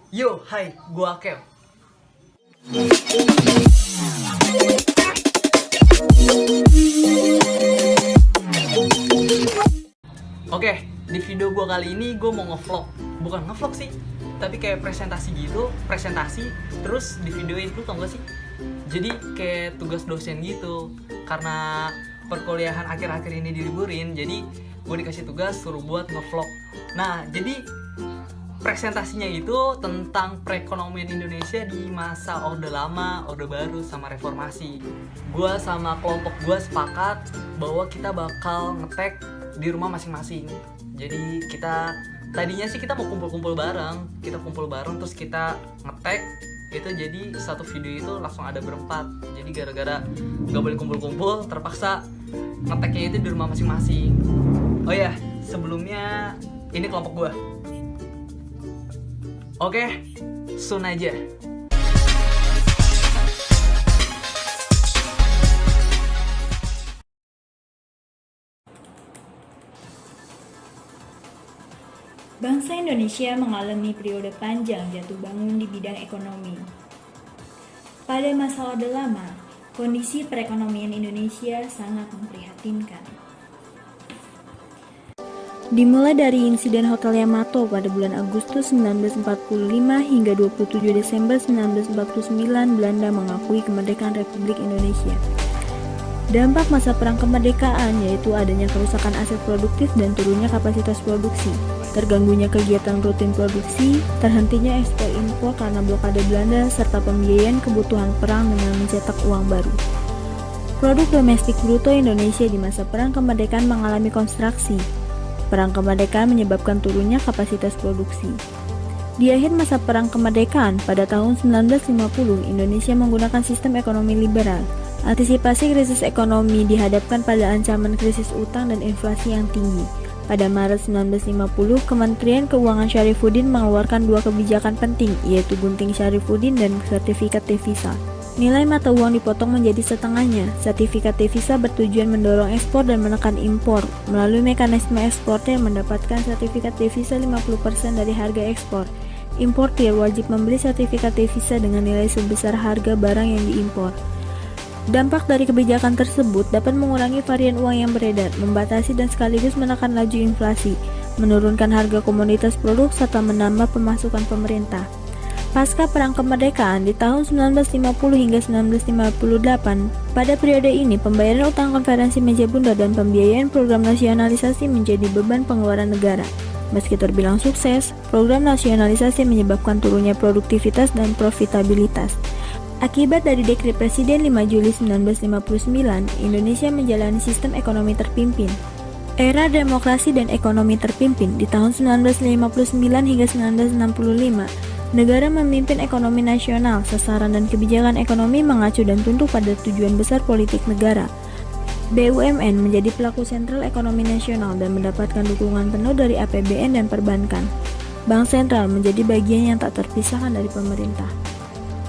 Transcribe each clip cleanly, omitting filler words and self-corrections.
Yo, hai, gua Akel. Oke, di video gua kali ini gua mau ngevlog. Bukan ngevlog sih, tapi kayak presentasi gitu, terus di videoin. Lu tau gak sih? Jadi kayak tugas dosen gitu. Karena perkuliahan akhir-akhir ini diliburin, jadi gue dikasih tugas suruh buat ngevlog. Nah, jadi presentasinya itu tentang perekonomian Indonesia di masa Orde Lama, Orde Baru, sama Reformasi. Gua sama kelompok gua sepakat bahwa kita bakal ngetek di rumah masing-masing. Jadi tadinya sih kita mau kumpul-kumpul bareng, terus kita ngetek itu, jadi satu video itu langsung ada berempat. Jadi gara-gara gak boleh kumpul-kumpul, terpaksa ngeteknya itu di rumah masing-masing. Oh ya, sebelumnya ini kelompok gua. Oke, sun aja. Bangsa Indonesia mengalami periode panjang jatuh bangun di bidang ekonomi. Pada masa Orde Lama, kondisi perekonomian Indonesia sangat memprihatinkan. Dimulai dari insiden Hotel Yamato pada bulan Agustus 1945 hingga 27 Desember 1949, Belanda mengakui kemerdekaan Republik Indonesia. Dampak masa perang kemerdekaan yaitu adanya kerusakan aset produktif dan turunnya kapasitas produksi, terganggunya kegiatan rutin produksi, terhentinya ekspor impor karena blokade Belanda, serta pembiayaan kebutuhan perang dengan mencetak uang baru. Produk domestik bruto Indonesia di masa perang kemerdekaan mengalami kontraksi. Perang kemerdekaan menyebabkan turunnya kapasitas produksi. Di akhir masa perang kemerdekaan pada tahun 1950, Indonesia menggunakan sistem ekonomi liberal. Antisipasi krisis ekonomi dihadapkan pada ancaman krisis utang dan inflasi yang tinggi. Pada Maret 1950, Kementerian Keuangan Syarifuddin mengeluarkan dua kebijakan penting, yaitu Gunting Syarifuddin dan sertifikat devisa. Nilai mata uang dipotong menjadi setengahnya. Sertifikat devisa bertujuan mendorong ekspor dan menekan impor. Melalui mekanisme eksportir mendapatkan sertifikat devisa 50% dari harga ekspor. Importir wajib membeli sertifikat devisa dengan nilai sebesar harga barang yang diimpor. Dampak dari kebijakan tersebut dapat mengurangi varian uang yang beredar, membatasi dan sekaligus menekan laju inflasi, menurunkan harga komoditas produk, serta menambah pemasukan pemerintah. Pasca Perang Kemerdekaan di tahun 1950 hingga 1958, pada periode ini pembayaran utang konferensi meja bundar dan pembiayaan program nasionalisasi menjadi beban pengeluaran negara. Meski terbilang sukses, program nasionalisasi menyebabkan turunnya produktivitas dan profitabilitas. Akibat dari Dekret Presiden 5 Juli 1959, Indonesia menjalani sistem ekonomi terpimpin. Era demokrasi dan ekonomi terpimpin di tahun 1959 hingga 1965. Negara memimpin ekonomi nasional, sasaran dan kebijakan ekonomi mengacu dan tunduk pada tujuan besar politik negara. BUMN menjadi pelaku sentral ekonomi nasional dan mendapatkan dukungan penuh dari APBN dan perbankan. Bank sentral menjadi bagian yang tak terpisahkan dari pemerintah.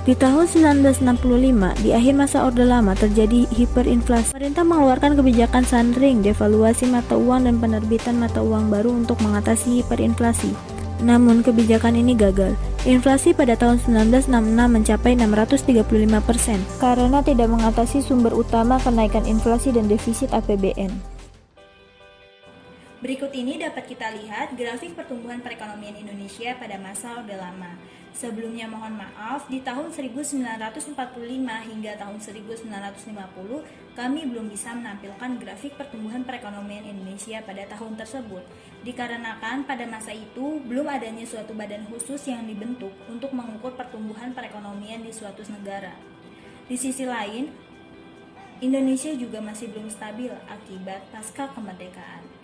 Di tahun 1965, di akhir masa Orde Lama terjadi hiperinflasi. Pemerintah mengeluarkan kebijakan sandering, devaluasi mata uang dan penerbitan mata uang baru untuk mengatasi hiperinflasi. Namun kebijakan ini gagal. Inflasi pada tahun 1966 mencapai 635% karena tidak mengatasi sumber utama kenaikan inflasi dan defisit APBN. Berikut ini dapat kita lihat grafik pertumbuhan perekonomian Indonesia pada masa Orde Lama. Sebelumnya mohon maaf, di tahun 1945 hingga tahun 1950, kami belum bisa menampilkan grafik pertumbuhan perekonomian Indonesia pada tahun tersebut. Dikarenakan pada masa itu belum adanya suatu badan khusus yang dibentuk untuk mengukur pertumbuhan perekonomian di suatu negara. Di sisi lain, Indonesia juga masih belum stabil akibat pasca kemerdekaan.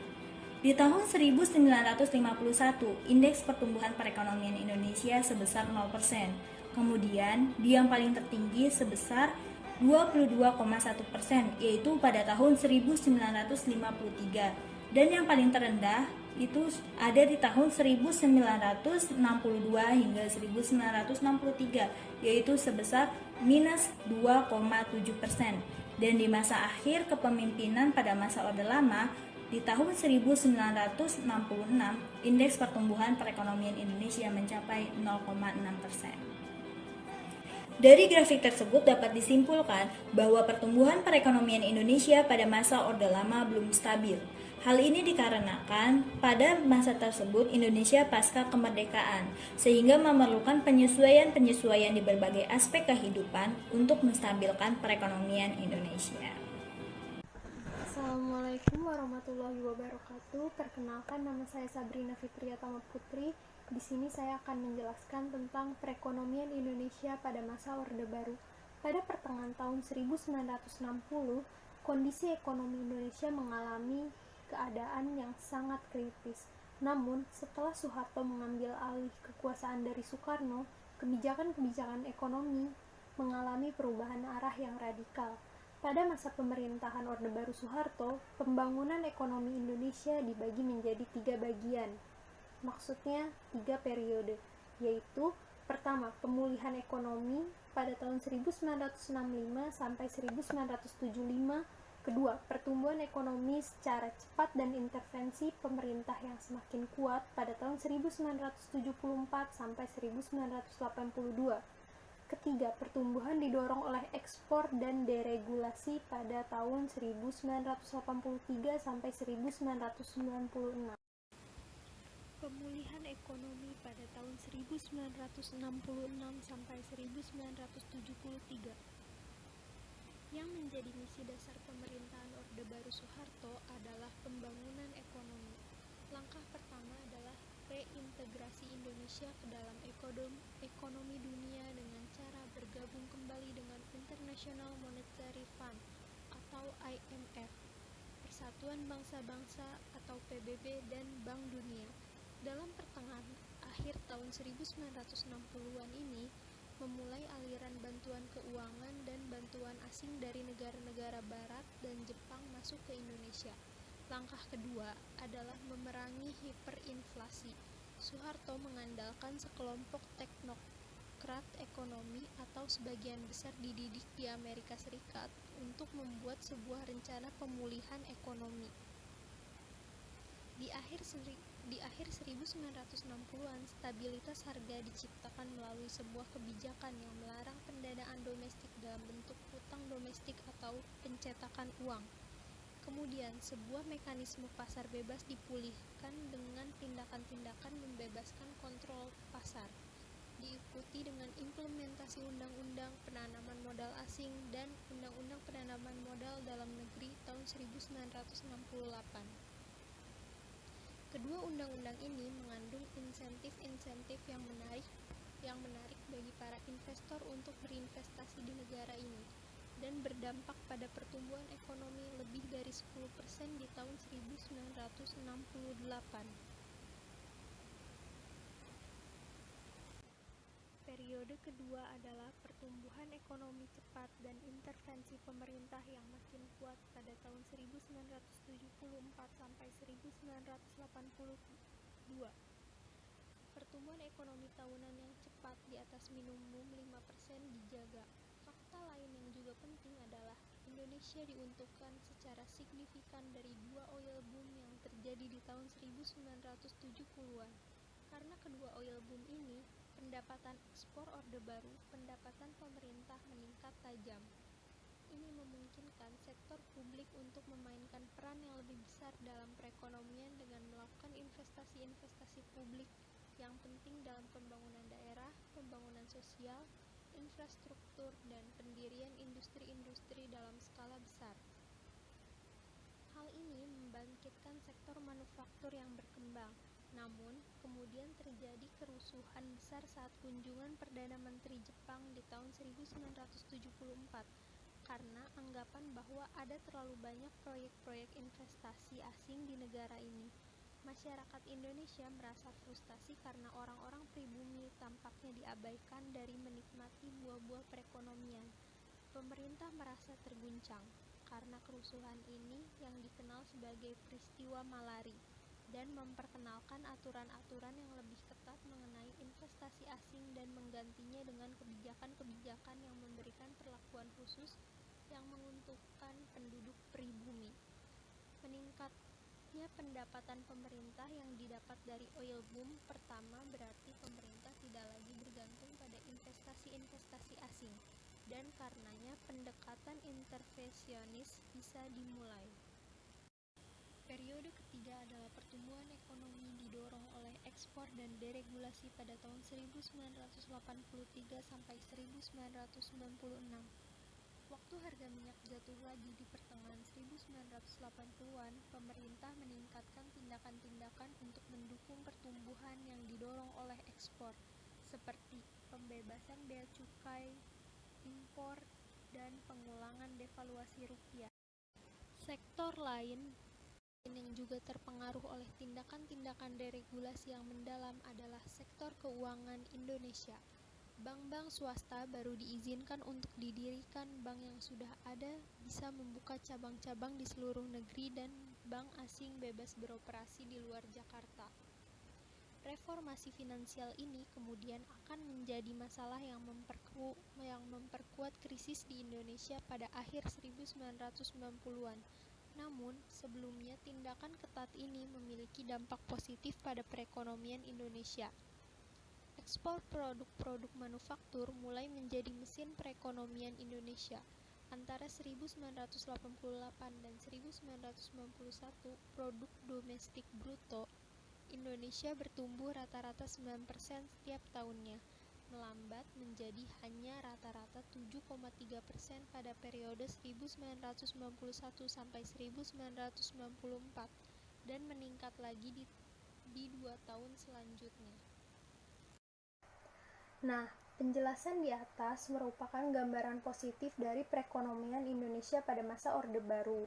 Di tahun 1951, indeks pertumbuhan perekonomian Indonesia sebesar 0%. Kemudian, di yang paling tertinggi sebesar 22,1%, yaitu pada tahun 1953. Dan yang paling terendah itu ada di tahun 1962 hingga 1963, yaitu sebesar minus 2,7%. Dan di masa akhir kepemimpinan pada masa Orde Lama, Di tahun 1966, indeks pertumbuhan perekonomian Indonesia mencapai 0,6%. Dari grafik tersebut dapat disimpulkan bahwa pertumbuhan perekonomian Indonesia pada masa Orde Lama belum stabil. Hal ini dikarenakan pada masa tersebut Indonesia pasca kemerdekaan, sehingga memerlukan penyesuaian-penyesuaian di berbagai aspek kehidupan untuk menstabilkan perekonomian Indonesia. Assalamualaikum warahmatullahi wabarakatuh. Perkenalkan, nama saya Sabrina Fitriatama Putri. Di sini saya akan menjelaskan tentang perekonomian Indonesia pada masa Orde Baru. Pada pertengahan tahun 1960, kondisi ekonomi Indonesia mengalami keadaan yang sangat kritis. Namun, setelah Soeharto mengambil alih kekuasaan dari Soekarno, kebijakan-kebijakan ekonomi mengalami perubahan arah yang radikal. Pada masa pemerintahan Orde Baru Soeharto, pembangunan ekonomi Indonesia dibagi menjadi 3 bagian. Maksudnya 3 periode, yaitu pertama, pemulihan ekonomi pada tahun 1965 sampai 1975. Kedua, pertumbuhan ekonomi secara cepat dan intervensi pemerintah yang semakin kuat pada tahun 1974 sampai 1982. Ketiga, pertumbuhan didorong oleh ekspor dan deregulasi pada tahun 1983 sampai 1996. Pemulihan ekonomi pada tahun 1966 sampai 1973. Yang menjadi misi dasar pemerintahan Orde Baru Soeharto adalah pembangunan ekonomi. Langkah pertama adalah reintegrasi Indonesia ke dalam ekonomi dunia dengan cara bergabung kembali dengan International Monetary Fund atau IMF, Persatuan Bangsa-Bangsa atau PBB, dan Bank Dunia. Dalam pertengahan akhir tahun 1960-an ini, memulai aliran bantuan keuangan dan bantuan asing dari negara-negara barat dan Jepang masuk ke Indonesia. Langkah kedua adalah memerangi hiperinflasi. Soeharto mengandalkan sekelompok teknokrat ekonomi atau sebagian besar dididik di Amerika Serikat untuk membuat sebuah rencana pemulihan ekonomi. Di akhir 1960-an, stabilitas harga diciptakan melalui sebuah kebijakan yang melarang pendanaan domestik dalam bentuk hutang domestik atau pencetakan uang. Kemudian, sebuah mekanisme pasar bebas dipulihkan dengan tindakan-tindakan membebaskan kontrol pasar, diikuti dengan implementasi Undang-Undang Penanaman Modal Asing dan Undang-Undang Penanaman Modal Dalam Negeri tahun 1968. Kedua undang-undang ini mengandung insentif-insentif yang menarik bagi para investor untuk berinvestasi di negara ini dan berdampak pada pertumbuhan ekonomi lebih dari 10% di tahun 1968. Periode kedua adalah pertumbuhan ekonomi cepat dan intervensi pemerintah yang makin kuat pada tahun 1974 sampai 1982. Pertumbuhan ekonomi tahunan yang cepat di atas minimum 5% dijaga. Fakta lain yang juga penting adalah Indonesia diuntungkan secara signifikan dari 2 oil boom yang terjadi di tahun 1970-an. Karena kedua oil boom ini, pendapatan ekspor Orde Baru, pendapatan pemerintah meningkat tajam. Ini memungkinkan sektor publik untuk memainkan peran yang lebih besar dalam perekonomian dengan melakukan investasi-investasi publik yang penting dalam pembangunan daerah, pembangunan sosial, infrastruktur, dan pendirian industri-industri dalam skala besar. Hal ini membangkitkan sektor manufaktur yang berkembang. Namun, kemudian terjadi kerusuhan besar saat kunjungan Perdana Menteri Jepang di tahun 1974 karena anggapan bahwa ada terlalu banyak proyek-proyek investasi asing di negara ini. Masyarakat Indonesia merasa frustasi karena orang-orang pribumi tampaknya diabaikan dari menikmati buah-buah perekonomian. Pemerintah merasa terguncang karena kerusuhan ini yang dikenal sebagai peristiwa Malari, dan memperkenalkan aturan-aturan yang lebih ketat mengenai investasi asing dan menggantinya dengan kebijakan-kebijakan yang memberikan perlakuan khusus yang menguntungkan penduduk pribumi. Naiknya pendapatan pemerintah yang didapat dari oil boom pertama berarti pemerintah tidak lagi bergantung pada investasi-investasi asing, dan karenanya pendekatan intervensionis bisa dimulai. Periode ketiga adalah pertumbuhan ekonomi didorong oleh ekspor dan deregulasi pada tahun 1983 sampai 1996. Waktu harga minyak jatuh lagi di pertengahan 1980-an, pemerintah meningkatkan tindakan-tindakan untuk mendukung pertumbuhan yang didorong oleh ekspor, seperti pembebasan bea cukai, impor, dan pengulangan devaluasi rupiah. Sektor lain yang juga terpengaruh oleh tindakan-tindakan deregulasi yang mendalam adalah sektor keuangan Indonesia. Bank-bank swasta baru diizinkan untuk didirikan, bank yang sudah ada bisa membuka cabang-cabang di seluruh negeri, dan bank asing bebas beroperasi di luar Jakarta. Reformasi finansial ini kemudian akan menjadi masalah yang memperkuat krisis di Indonesia pada akhir 1990-an. Namun, sebelumnya tindakan ketat ini memiliki dampak positif pada perekonomian Indonesia. Ekspor produk-produk manufaktur mulai menjadi mesin perekonomian Indonesia. Antara 1988 dan 1991, produk domestik bruto Indonesia bertumbuh rata-rata 9% setiap tahunnya, melambat menjadi hanya rata-rata 7,3% pada periode 1991 sampai 1994 dan meningkat lagi di 2 tahun selanjutnya. Nah, penjelasan di atas merupakan gambaran positif dari perekonomian Indonesia pada masa Orde Baru.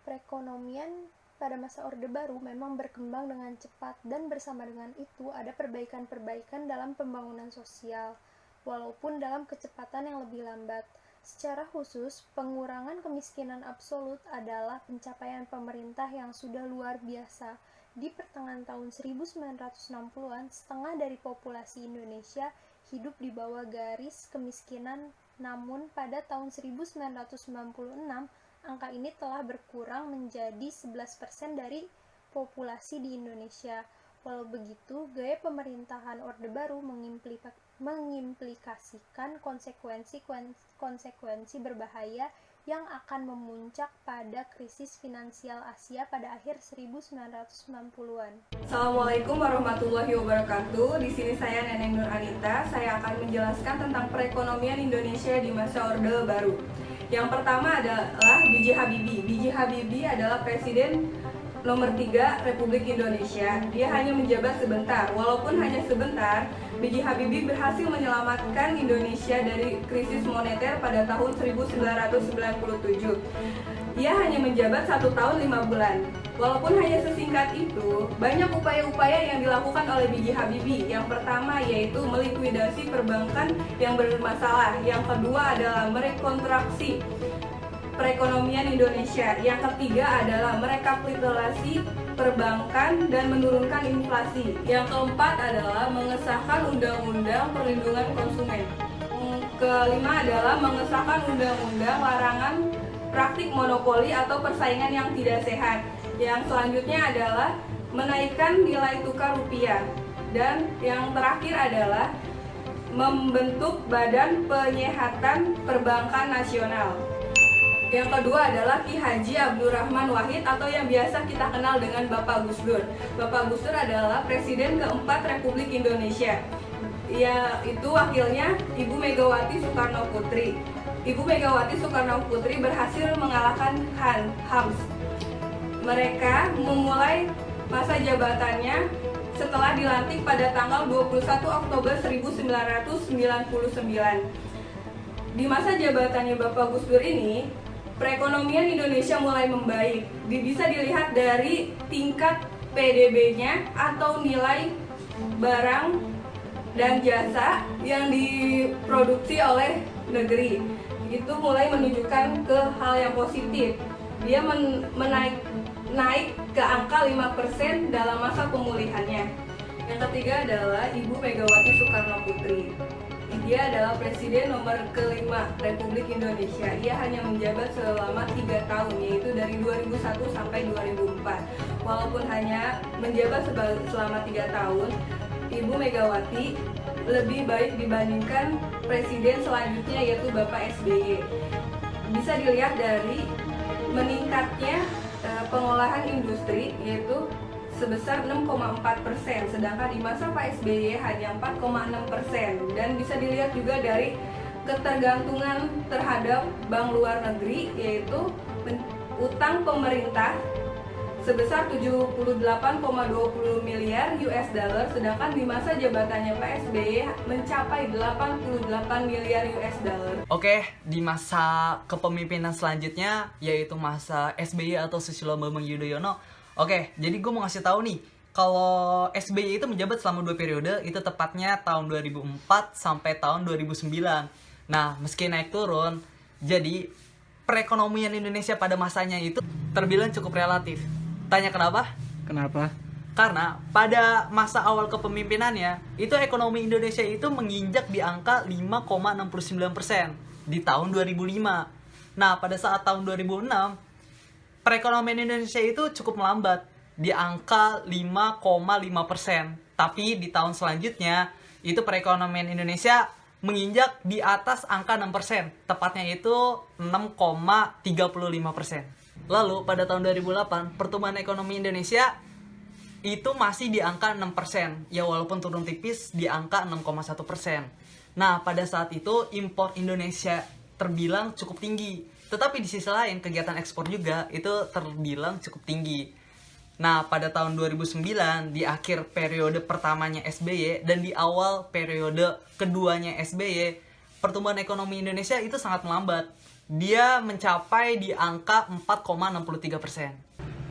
Perekonomian pada masa Orde Baru memang berkembang dengan cepat, dan bersama dengan itu ada perbaikan-perbaikan dalam pembangunan sosial, walaupun dalam kecepatan yang lebih lambat. Secara khusus, pengurangan kemiskinan absolut adalah pencapaian pemerintah yang sudah luar biasa. Di pertengahan tahun 1960-an, setengah dari populasi Indonesia hidup di bawah garis kemiskinan, namun pada tahun 1996, angka ini telah berkurang menjadi 11% dari populasi di Indonesia. Walau begitu, gaya pemerintahan Orde Baru mengimplikasikan konsekuensi berbahaya yang akan memuncak pada krisis finansial Asia pada akhir 1990-an. Assalamualaikum warahmatullahi wabarakatuh. Di sini saya Neneng Nur Anita. Saya akan menjelaskan tentang perekonomian Indonesia di masa Orde Baru. Yang pertama adalah B.J. Habibie. B.J. Habibie adalah Presiden nomor 3 Republik Indonesia. Dia hanya menjabat sebentar. Walaupun hanya sebentar, B.J. Habibie berhasil menyelamatkan Indonesia dari krisis moneter pada tahun 1997. Dia hanya menjabat 1 tahun 5 bulan. Walaupun hanya sesingkat itu, banyak upaya-upaya yang dilakukan oleh B.J. Habibie. Yang pertama yaitu melikuidasi perbankan yang bermasalah. Yang kedua adalah merekonstruksi perekonomian Indonesia. Yang ketiga adalah merekapitulasi perbankan dan menurunkan inflasi. Yang keempat adalah mengesahkan Undang-Undang Perlindungan Konsumen. Kelima adalah mengesahkan Undang-Undang Larangan Praktik Monopoli atau Persaingan yang Tidak Sehat. Yang selanjutnya adalah menaikkan nilai tukar rupiah. Dan yang terakhir adalah membentuk Badan Penyehatan Perbankan Nasional. Yang kedua adalah Ki Haji Abdurrahman Wahid atau yang biasa kita kenal dengan Bapak Gus Dur. Bapak Gus Dur adalah Presiden keempat Republik Indonesia. Yaitu wakilnya Ibu Megawati Soekarno Putri. Ibu Megawati Soekarno Putri berhasil mengalahkan Hams. Mereka memulai masa jabatannya setelah dilantik pada tanggal 21 Oktober 1999. Di masa jabatannya Bapak Gus Dur ini, perekonomian Indonesia mulai membaik. Bisa dilihat dari tingkat PDB-nya atau nilai barang dan jasa yang diproduksi oleh negeri. Itu mulai menunjukkan ke hal yang positif. Dia naik ke angka 5% dalam masa pemulihannya. Yang ketiga adalah Ibu Megawati Soekarno Putri. Dia adalah Presiden nomor kelima Republik Indonesia. Ia hanya menjabat selama 3 tahun, yaitu dari 2001 sampai 2004. Walaupun hanya menjabat selama 3 tahun, Ibu Megawati lebih baik dibandingkan Presiden selanjutnya, yaitu Bapak SBY. Bisa dilihat dari meningkatnya pengolahan industri, yaitu sebesar 6,4%, sedangkan di masa Pak SBY hanya 4,6%. Dan bisa dilihat juga dari ketergantungan terhadap bank luar negeri, yaitu utang pemerintah sebesar 78,20 miliar US dollar, sedangkan di masa jabatannya Pak SBY mencapai 88 miliar US dollar. Oke, di masa kepemimpinan selanjutnya yaitu masa SBY atau Susilo Bambang Yudhoyono. Oke, jadi gue mau ngasih tahu nih, kalau SBY itu menjabat selama 2 periode, itu tepatnya tahun 2004 sampai tahun 2009. Nah, meski naik turun, jadi perekonomian Indonesia pada masanya itu terbilang cukup relatif. Tanya kenapa? Kenapa? Karena pada masa awal kepemimpinannya, itu ekonomi Indonesia itu menginjak di angka 5,69% di tahun 2005. Nah, pada saat tahun 2006, perekonomian Indonesia itu cukup melambat di angka 5,5%. Tapi di tahun selanjutnya itu perekonomian Indonesia menginjak di atas angka 6%, tepatnya itu 6,35%. Lalu pada tahun 2008 pertumbuhan ekonomi Indonesia itu masih di angka 6%, ya walaupun turun tipis di angka 6,1%. Nah, pada saat itu impor Indonesia terbilang cukup tinggi. Tetapi di sisi lain, kegiatan ekspor juga itu terbilang cukup tinggi. Nah, pada tahun 2009, di akhir periode pertamanya SBY dan di awal periode keduanya SBY, pertumbuhan ekonomi Indonesia itu sangat melambat. Dia mencapai di angka 4,63%.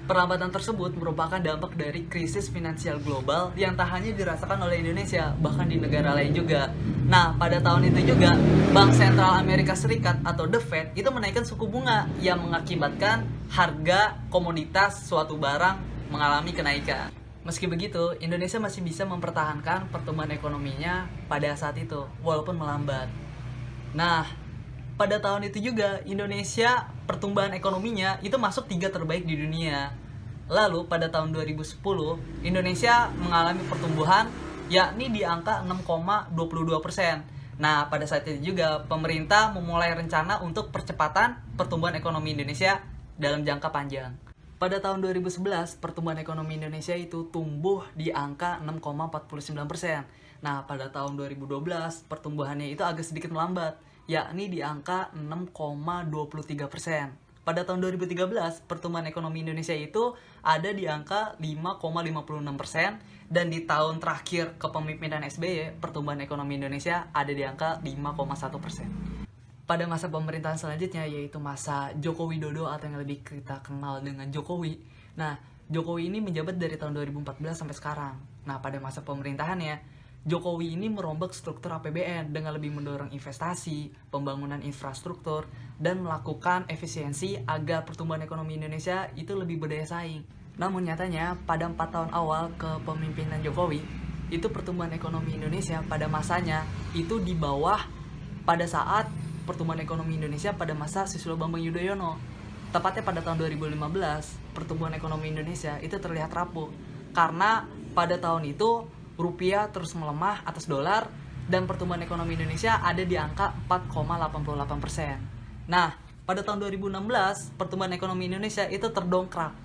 Perlambatan tersebut merupakan dampak dari krisis finansial global yang tak hanya dirasakan oleh Indonesia, bahkan di negara lain juga. Nah, pada tahun itu juga, Bank Sentral Amerika Serikat atau The Fed itu menaikkan suku bunga yang mengakibatkan harga komoditas suatu barang mengalami kenaikan. Meski begitu, Indonesia masih bisa mempertahankan pertumbuhan ekonominya pada saat itu, walaupun melambat. Nah, pada tahun itu juga Indonesia pertumbuhan ekonominya itu masuk 3 terbaik di dunia. Lalu pada tahun 2010 Indonesia mengalami pertumbuhan yakni di angka 6,22%. Nah, pada saat itu juga pemerintah memulai rencana untuk percepatan pertumbuhan ekonomi Indonesia dalam jangka panjang. Pada tahun 2011 pertumbuhan ekonomi Indonesia itu tumbuh di angka 6,49%. Nah, pada tahun 2012 pertumbuhannya itu agak sedikit melambat, yakni di angka 6,23%. Pada tahun 2013, pertumbuhan ekonomi Indonesia itu ada di angka 5,56%, dan di tahun terakhir kepemimpinan SBY, pertumbuhan ekonomi Indonesia ada di angka 5,1%. Pada masa pemerintahan selanjutnya, yaitu masa Joko Widodo atau yang lebih kita kenal dengan Jokowi. Nah, Jokowi ini menjabat dari tahun 2014 sampai sekarang. Nah, pada masa pemerintahannya, Jokowi ini merombak struktur APBN dengan lebih mendorong investasi, pembangunan infrastruktur, dan melakukan efisiensi agar pertumbuhan ekonomi Indonesia itu lebih berdaya saing. Namun nyatanya pada 4 tahun awal kepemimpinan Jokowi, itu pertumbuhan ekonomi Indonesia pada masanya itu di bawah pada saat pertumbuhan ekonomi Indonesia pada masa Susilo Bambang Yudhoyono. Tepatnya pada tahun 2015, pertumbuhan ekonomi Indonesia itu terlihat rapuh karena pada tahun itu rupiah terus melemah atas dolar dan pertumbuhan ekonomi Indonesia ada di angka 4,88%. Nah, pada tahun 2016 pertumbuhan ekonomi Indonesia itu terdongkrak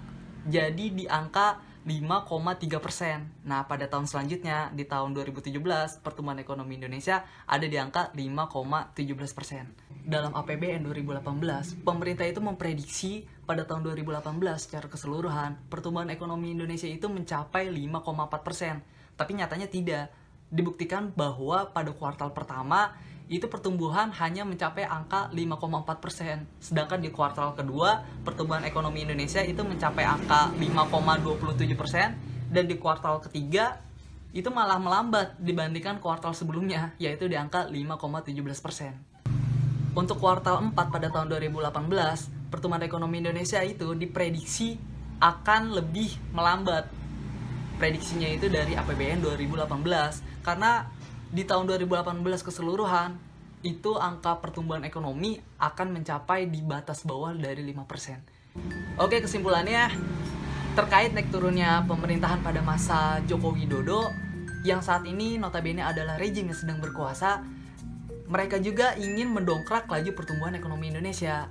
jadi di angka 5,3%. Nah, pada tahun selanjutnya di tahun 2017 pertumbuhan ekonomi Indonesia ada di angka 5,17%. Dalam APBN 2018, pemerintah itu memprediksi pada tahun 2018 secara keseluruhan pertumbuhan ekonomi Indonesia itu mencapai 5,4%. Tapi nyatanya tidak. Dibuktikan bahwa pada kuartal pertama itu pertumbuhan hanya mencapai angka 5,4%. Sedangkan di kuartal kedua pertumbuhan ekonomi Indonesia itu mencapai angka 5,27%, dan di kuartal ketiga itu malah melambat dibandingkan kuartal sebelumnya, yaitu di angka 5,17%. Untuk kuartal 4 pada tahun 2018, pertumbuhan ekonomi Indonesia itu diprediksi akan lebih melambat. Prediksinya itu dari APBN 2018, karena di tahun 2018 keseluruhan, itu angka pertumbuhan ekonomi akan mencapai di batas bawah dari 5%. Oke, kesimpulannya, terkait naik turunnya pemerintahan pada masa Joko Widodo, yang saat ini notabene adalah rejim yang sedang berkuasa, mereka juga ingin mendongkrak laju pertumbuhan ekonomi Indonesia.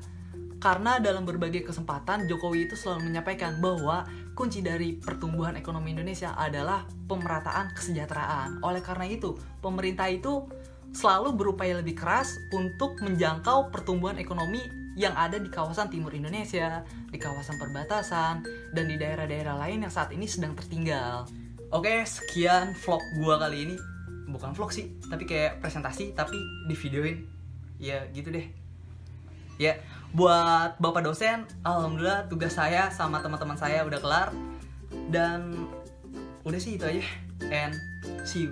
Karena dalam berbagai kesempatan, Jokowi itu selalu menyampaikan bahwa kunci dari pertumbuhan ekonomi Indonesia adalah pemerataan kesejahteraan. Oleh karena itu, pemerintah itu selalu berupaya lebih keras untuk menjangkau pertumbuhan ekonomi yang ada di kawasan timur Indonesia, di kawasan perbatasan, dan di daerah-daerah lain yang saat ini sedang tertinggal. Oke, sekian vlog gua kali ini. Bukan vlog sih, tapi kayak presentasi, tapi di videoin. Ya gitu deh. Ya, buat Bapak dosen, alhamdulillah tugas saya sama teman-teman saya udah kelar. Dan udah sih itu aja. And see you.